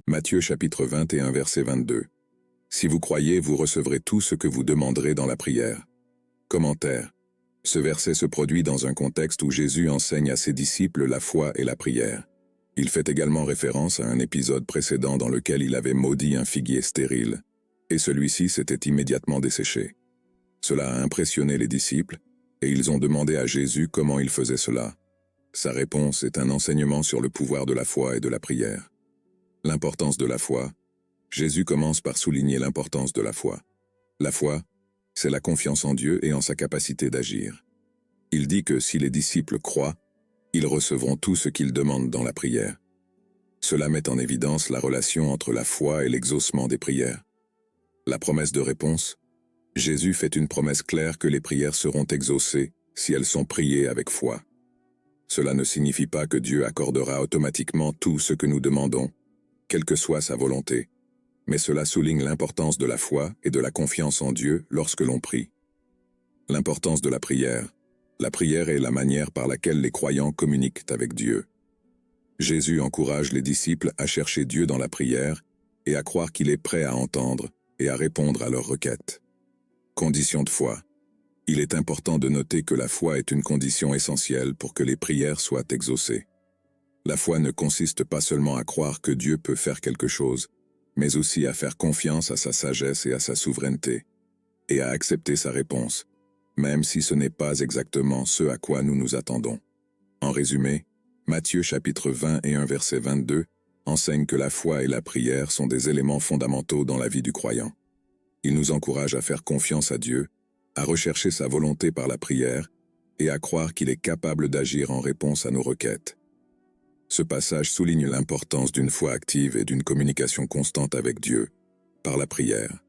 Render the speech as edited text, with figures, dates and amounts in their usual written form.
Matthieu chapitre 21 verset 22. Si vous croyez, vous recevrez tout ce que vous demanderez dans la prière. Commentaire. Ce verset se produit dans un contexte où Jésus enseigne à ses disciples la foi et la prière. Il fait également référence à un épisode précédent dans lequel il avait maudit un figuier stérile, et celui-ci s'était immédiatement desséché. Cela a impressionné les disciples, et ils ont demandé à Jésus comment il faisait cela. Sa réponse est un enseignement sur le pouvoir de la foi et de la prière. L'importance de la foi. Jésus commence par souligner l'importance de la foi. La foi, c'est la confiance en Dieu et en sa capacité d'agir. Il dit que si les disciples croient, ils recevront tout ce qu'ils demandent dans la prière. Cela met en évidence la relation entre la foi et l'exaucement des prières. La promesse de réponse. Jésus fait une promesse claire que les prières seront exaucées si elles sont priées avec foi. Cela ne signifie pas que Dieu accordera automatiquement tout ce que nous demandons, quelle que soit sa volonté, mais cela souligne l'importance de la foi et de la confiance en Dieu lorsque l'on prie. L'importance de la prière. La prière est la manière par laquelle les croyants communiquent avec Dieu. Jésus encourage les disciples à chercher Dieu dans la prière et à croire qu'il est prêt à entendre et à répondre à leurs requêtes. Condition de foi. Il est important de noter que la foi est une condition essentielle pour que les prières soient exaucées. La foi ne consiste pas seulement à croire que Dieu peut faire quelque chose, mais aussi à faire confiance à sa sagesse et à sa souveraineté, et à accepter sa réponse, même si ce n'est pas exactement ce à quoi nous nous attendons. En résumé, Matthieu chapitre 21 verset 22 enseigne que la foi et la prière sont des éléments fondamentaux dans la vie du croyant. Il nous encourage à faire confiance à Dieu, à rechercher sa volonté par la prière et à croire qu'il est capable d'agir en réponse à nos requêtes. Ce passage souligne l'importance d'une foi active et d'une communication constante avec Dieu, par la prière.